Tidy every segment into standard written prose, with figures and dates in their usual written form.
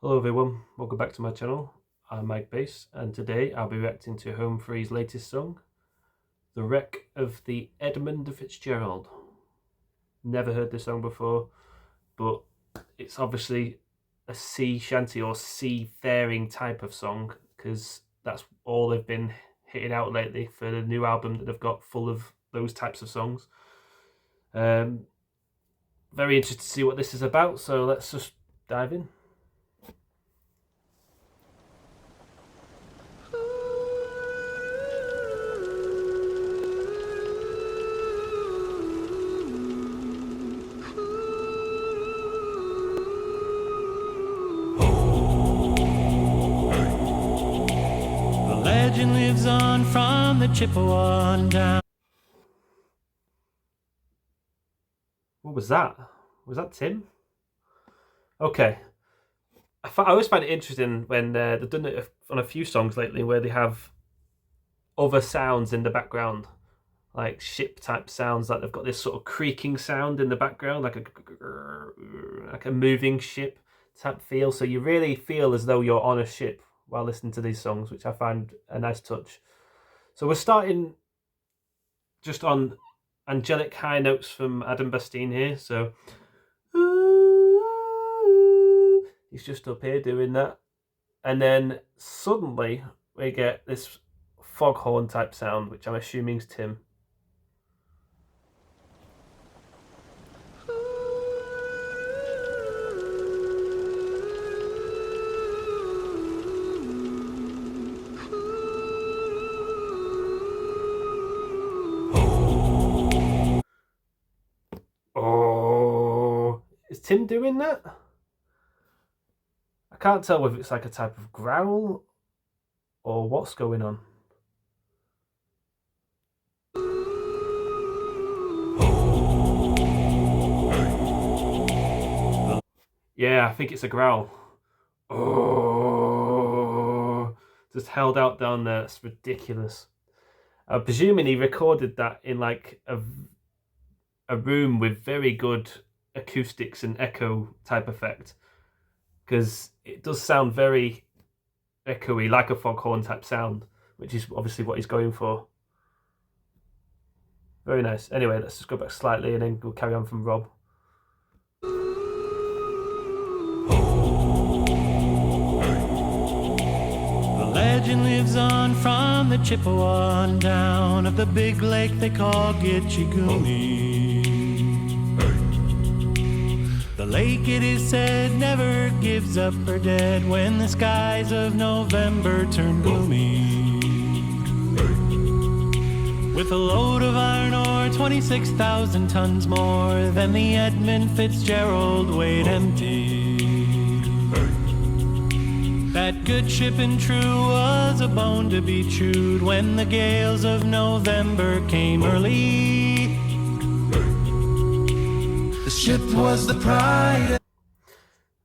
Hello everyone, welcome back to my channel. I'm Mike Bass, and today I'll be reacting to Home Free's latest song, The Wreck of the Edmund of Fitzgerald. Never heard this song before, but it's obviously a sea shanty or seafaring type of song, because that's all they've been hitting out lately for the new album that they've got full of those types of songs. Very interested to see what this is about, so let's just dive in. Legend lives on from the Chippewa down. What was that? Was that Tim? Okay. I always find it interesting when they've done it on a few songs lately where they have other sounds in the background, like ship type sounds, like they've got this sort of creaking sound in the background, like a moving ship type feel. So you really feel as though you're on a ship while listening to these songs, which I find a nice touch. So we're starting just on angelic high notes from Adam Bastine here. So he's just up here doing that, and then suddenly we get this foghorn type sound, which I'm assuming is Tim. Oh, is Tim doing that? I can't tell whether it's like a type of growl or what's going on. Yeah, I think it's a growl. Oh, just held out down there. It's ridiculous. I'm presuming he recorded that in like a room with very good acoustics and echo type effect, because it does sound very echoey, like a foghorn type sound, which is obviously what he's going for. Very nice. Anyway, let's just go back slightly and then we'll carry on from Rob. The legend lives on from the Chippewa down of the big lake they call Gitchigumi. The lake, it is said, never gives up her dead when the skies of November turn gloomy. With a load of iron ore, 26,000 tons more than the Edmund Fitzgerald weighed empty. That good ship and true was a bone to be chewed when the gales of November came early. The ship was the pride.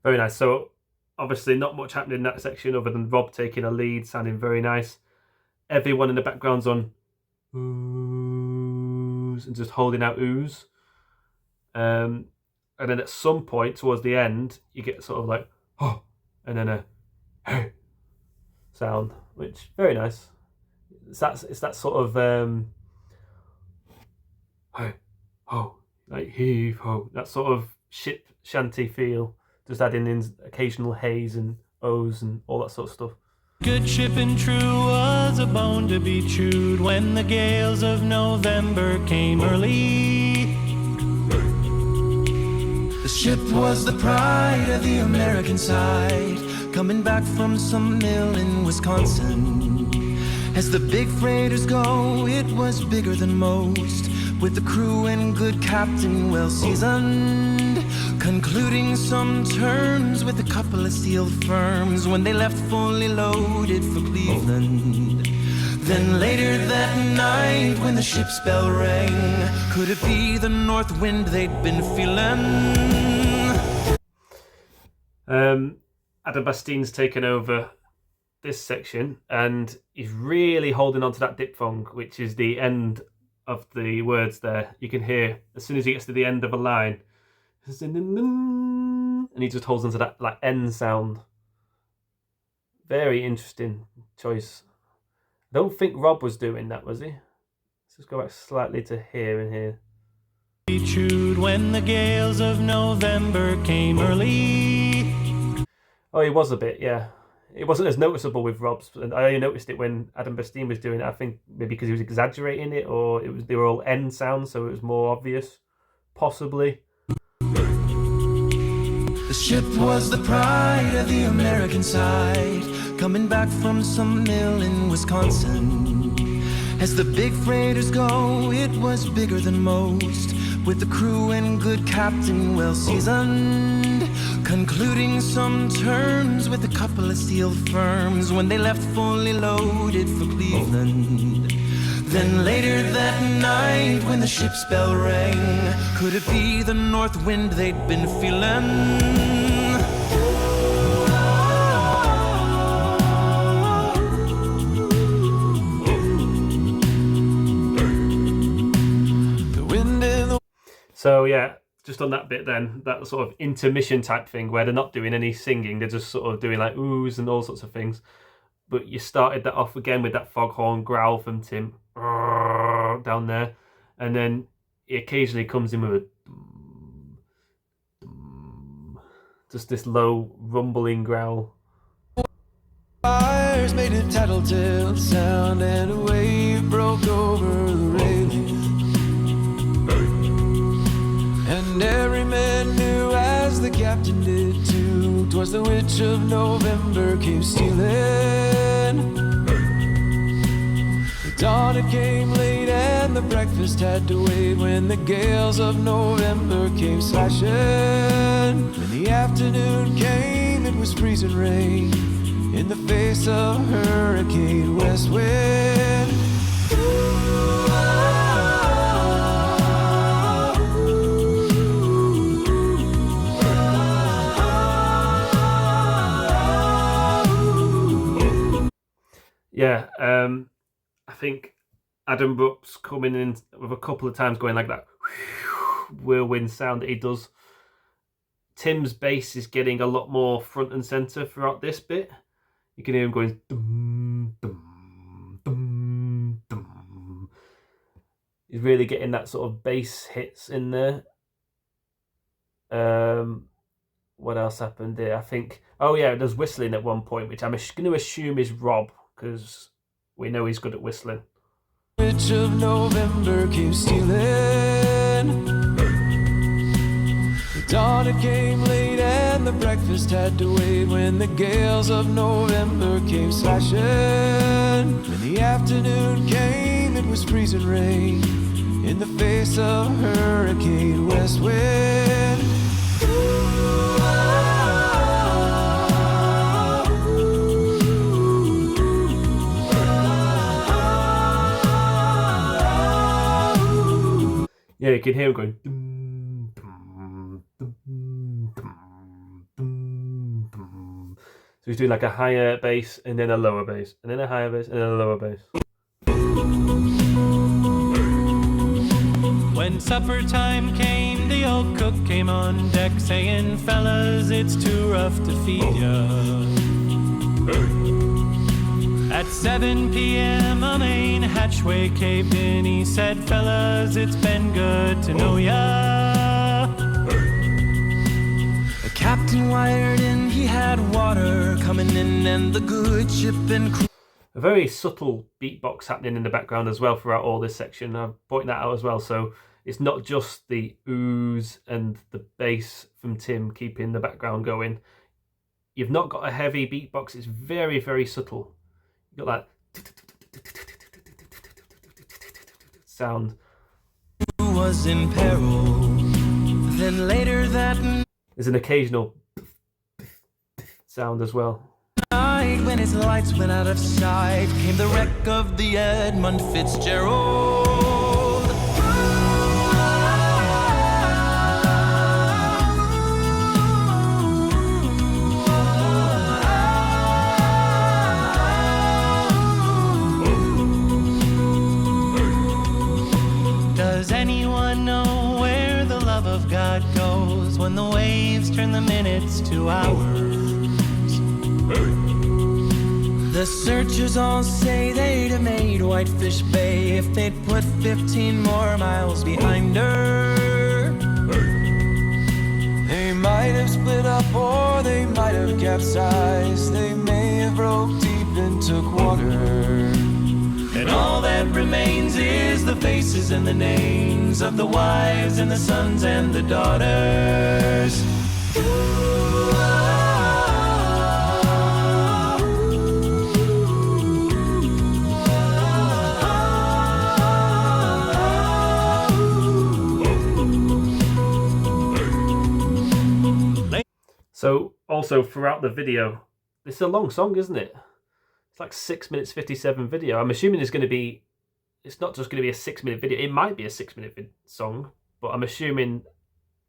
Very nice. So obviously not much happening in that section other than Rob taking a lead, sounding very nice. Everyone in the background's on oohs and just holding out oohs. And then at some point towards the end, you get sort of like, oh, and then a hey sound, which very nice. It's that sort of hey, ho, like heave ho, that sort of ship shanty feel, just adding in occasional haze and O's and all that sort of stuff. Good ship and true was a bone to be chewed when the gales of November came early. The ship was the pride of the American side, coming back from some mill in Wisconsin. As the big freighters go, it was bigger than most, with the crew and good captain well seasoned, concluding some terms with a couple of steel firms when they left fully loaded for Cleveland. Then later that night when the ship's bell rang, could it be the north wind they'd been feeling? Adam Bastine's taken over this section and he's really holding on to that diphthong, which is the end of the words there. You can hear as soon as he gets to the end of a line, and he just holds on to that like end sound. Very interesting choice. I don't think Rob was doing that, was he? Let's just go back slightly to here and here. Chewed when the gales of November came early. Oh, he was a bit, yeah. It wasn't as noticeable with Rob's, and I only noticed it when Adam Bastine was doing it. I think maybe because he was exaggerating it, or they were all N sounds, so it was more obvious, possibly. The ship was the pride of the American side, coming back from some mill in Wisconsin. As the big freighters go, it was bigger than most, with the crew and good captain well seasoned, concluding some terms with a couple of steel firms when they left fully loaded for Cleveland. Then later that night when the ship's bell rang, could it be the north wind they'd been feeling? So yeah, just on that bit then, that sort of intermission type thing where they're not doing any singing, they're just sort of doing like oohs and all sorts of things. But you started that off again with that foghorn growl from Tim down there, and then he occasionally comes in with a just this low rumbling growl. Fires made a tattletale sound and a wave broke over the railing. And every man knew, as the captain did too, 'twas the witch of November came stealing. The dawn it came late and the breakfast had to wait, when the gales of November came slashing. When the afternoon came, it was freezing rain in the face of hurricane west wind. Yeah, I think Adam Brooks coming in with a couple of times going like that whirlwind sound that he does. Tim's bass is getting a lot more front and center throughout this bit. You can hear him going dum, dum, dum, dum. He's really getting that sort of bass hits in there. What else happened there? I think, oh yeah, there's whistling at one point, which I'm going to assume is Rob, because we know he's good at whistling. Witch of November came stealing. The dawn it came late and the breakfast had to wait, when the gales of November came slashing. When the afternoon came, it was freezing rain in the face of hurricane west wind. Yeah, you can hear him going dum, dum, dum, dum, dum, dum. So he's doing like a higher bass and then a lower bass, and then a higher bass and then a lower bass. When supper time came, the old cook came on deck saying, "Fellas, it's too rough to feed ya." At 7 p.m. a main hatchway caved in. He said, "Fellas, it's been good to know ya." The captain wired in, he had water coming in, and the good ship and crew. A very subtle beatbox happening in the background as well throughout all this section. I'm pointing that out as well. So it's not just the oohs and the bass from Tim keeping the background going. You've not got a heavy beatbox. It's very, very subtle. You've got that sound. Was in peril. Then later that There's an occasional sound as well. night, when his lights went out of sight, came the wreck of the Edmund Fitzgerald. Does anyone know where the love of God goes when the waves turn the minutes to hours? The searchers all say they'd have made Whitefish Bay if they'd put 15 more miles behind her. They might have split up or they might have capsized. They may have broke deep and took water. And all that remains is the faces and the names of the wives and the sons and the daughters. So also throughout the video, this is a long song, isn't it? It's like 6 minutes 57 video. I'm assuming it's not just going to be a 6-minute video. It might be a 6-minute song, but I'm assuming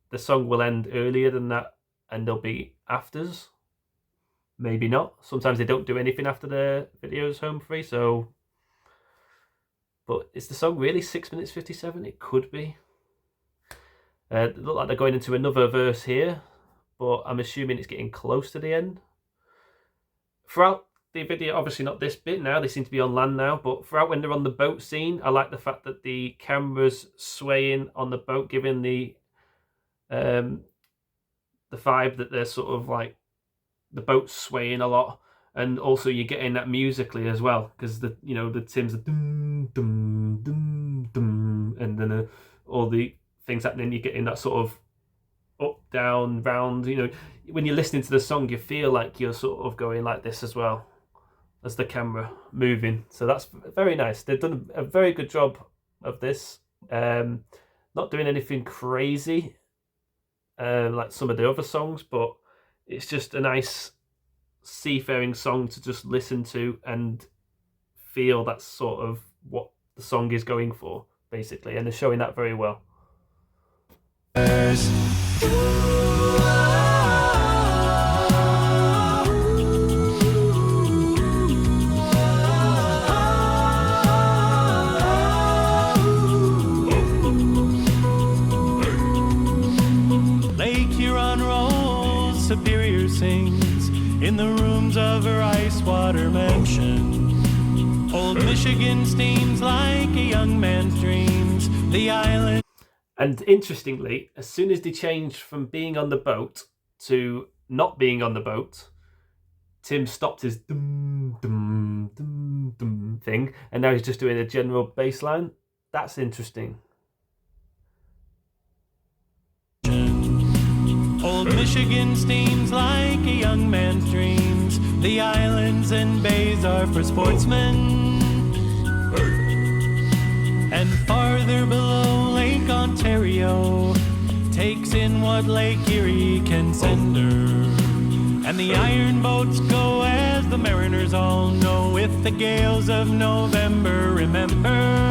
the song will end earlier than that and there'll be afters. Maybe not. Sometimes they don't do anything after the video's home free, so... But is the song really 6 minutes 57? It could be. It look like they're going into another verse here, but I'm assuming it's getting close to the end. Throughout the video, obviously not this bit now, they seem to be on land now, but throughout when they're on the boat scene, I like the fact that the camera's swaying on the boat, giving the vibe that they're sort of like, the boat's swaying a lot, and also you're getting that musically as well, because the Tim's dum dum dum dum, and then all the things happening, you're getting that sort of up, down, round. When you're listening to the song, you feel like you're sort of going like this as well as the camera moving. So that's very nice. They've done a very good job of this. Not doing anything crazy like some of the other songs, but it's just a nice seafaring song to just listen to and feel that's sort of what the song is going for, basically, and they're showing that very well. Lake Huron rolls, Superior sings in the rooms of her ice water mansion. Old Michigan steams like a young man's dreams. The island. And interestingly, as soon as they changed from being on the boat to not being on the boat, Tim stopped his dum dum dum dum thing, and now he's just doing a general bass line. That's interesting. Old Michigan steams like a young man's dreams. The islands and bays are for sportsmen. And farther below, Lake Ontario takes in what Lake Erie can send her. And the iron boats go, as the mariners all know, with the gales of November remembered.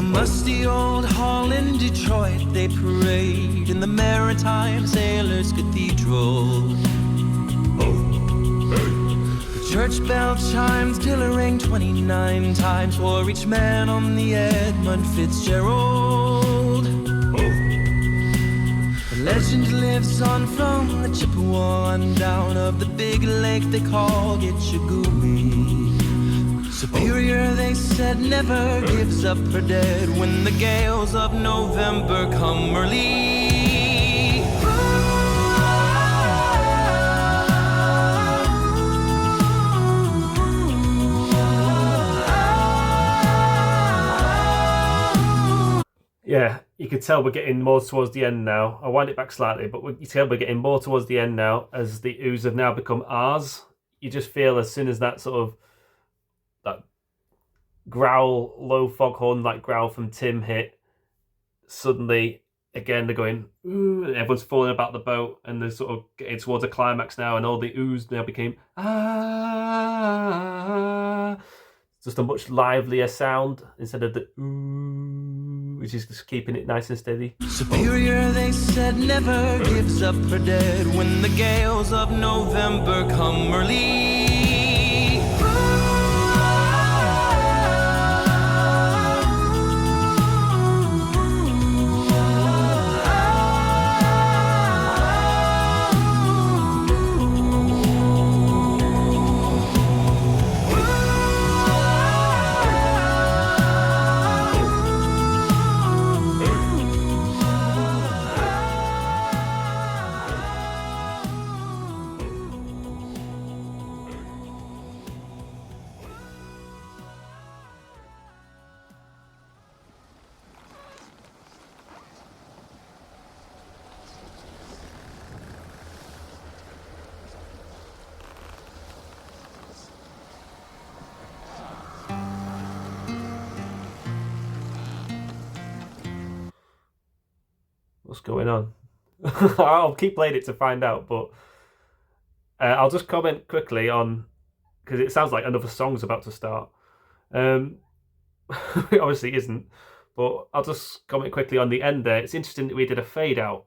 Musty old hall in Detroit, they parade in the Maritime Sailors Cathedral. The church bell chimes till it rang 29 times for each man on the Edmund Fitzgerald. The legend lives on from the Chippewa on down of the big lake they call Gitchagumi. Superior, they said, never gives up her dead when the gales of November come early. Yeah, you could tell we're getting more towards the end now. I'll wind it back slightly, but you can tell we're getting more towards the end now as the oohs have now become ahs. You just feel as soon as that sort of that growl, low foghorn like growl from Tim hit, suddenly again they're going ooh, and everyone's falling about the boat, and they're sort of getting towards a climax now, and all the oohs now became ah. Just a much livelier sound instead of the ooh, which is just keeping it nice and steady. Superior, they said, never gives up her dead when the gales of November come early. What's going on? I'll keep playing it to find out, but I'll just comment quickly on, because it sounds like another song's about to start. It obviously isn't, but I'll just comment quickly on the end there. It's interesting that we did a fade out.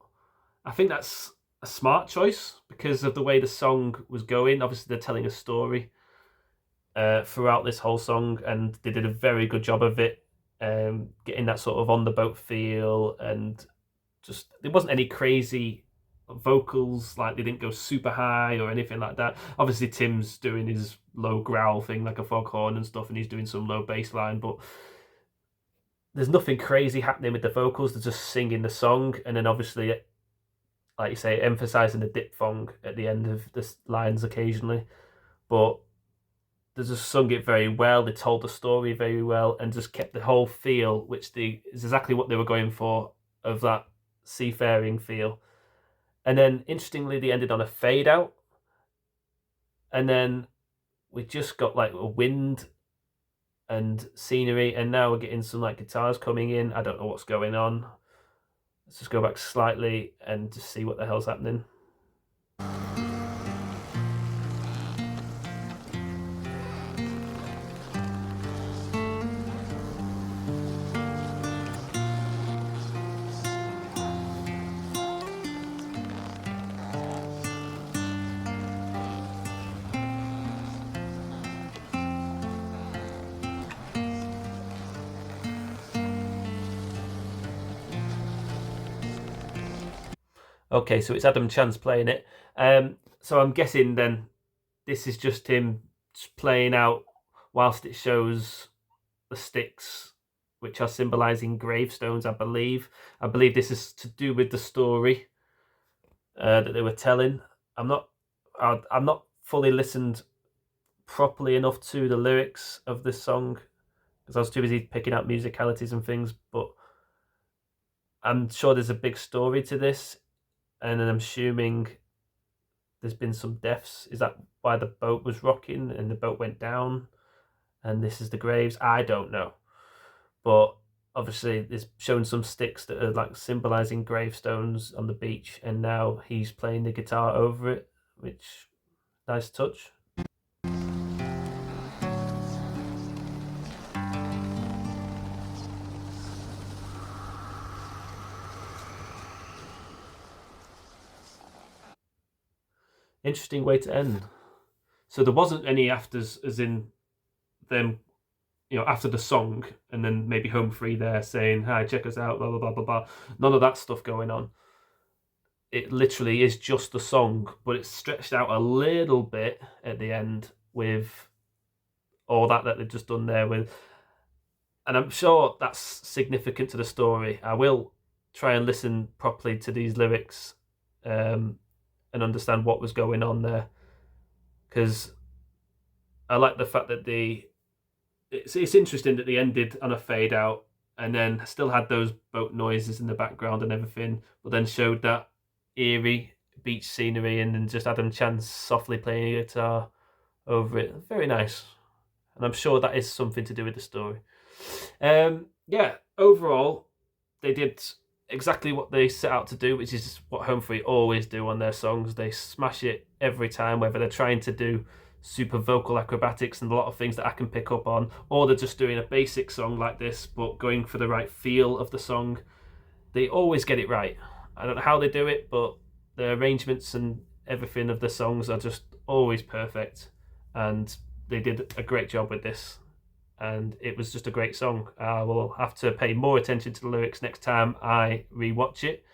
I think that's a smart choice because of the way the song was going. Obviously, they're telling a story throughout this whole song, and they did a very good job of it, getting that sort of on the boat feel, and just there wasn't any crazy vocals, like they didn't go super high or anything like that. Obviously, Tim's doing his low growl thing like a foghorn and stuff, and he's doing some low bass line, but there's nothing crazy happening with the vocals. They're just singing the song, and then obviously, like you say, emphasizing the diphthong at the end of the lines occasionally. But they just sung it very well. They told the story very well, and just kept the whole feel, which is exactly what they were going for, of that seafaring feel. And then, interestingly, they ended on a fade out, and then we just got like a wind and scenery, and now we're getting some like guitars coming in. I don't know what's going on. Let's just go back slightly and just see what the hell's happening. Okay, so it's Adam Chance playing it. So I'm guessing then this is just him playing out whilst it shows the sticks, which are symbolising gravestones, I believe. I believe this is to do with the story that they were telling. I'm not fully listened properly enough to the lyrics of this song because I was too busy picking out musicalities and things, but I'm sure there's a big story to this, and then I'm assuming there's been some deaths. Is that why the boat was rocking and the boat went down? And this is the graves? I don't know. But obviously, it's showing some sticks that are like symbolizing gravestones on the beach, and now he's playing the guitar over it, which nice touch. Interesting way to end. So there wasn't any afters, as in them, after the song, and then maybe Home Free there saying, "Hi, check us out," blah blah blah blah blah. None of that stuff going on. It literally is just the song, but it's stretched out a little bit at the end with all that they've just done there with, and I'm sure that's significant to the story. I will try and listen properly to these lyrics, and understand what was going on there, because I like the fact that it's interesting that they ended on a fade out and then still had those boat noises in the background and everything, but then showed that eerie beach scenery and then just Adam Chance softly playing a guitar over it. Very nice, and I'm sure that is something to do with the story. Yeah, overall, they did exactly what they set out to do, which is what Home Free always do on their songs. They smash it every time, whether they're trying to do super vocal acrobatics and a lot of things that I can pick up on, or they're just doing a basic song like this but going for the right feel of the song. They always get it right. I don't know how they do it, but the arrangements and everything of the songs are just always perfect, and they did a great job with this, and it was just a great song. I will have to pay more attention to the lyrics next time I rewatch it.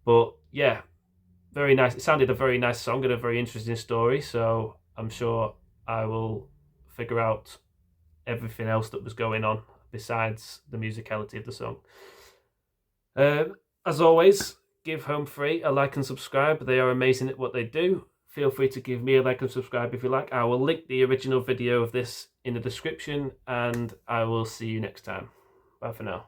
But yeah, very nice. It sounded a very nice song and a very interesting story, so I'm sure I will figure out everything else that was going on besides the musicality of the song. As always, give Home Free a like and subscribe. They are amazing at what they do. Feel free to give me a like and subscribe if you like. I will link the original video of this in the description, and I will see you next time. Bye for now.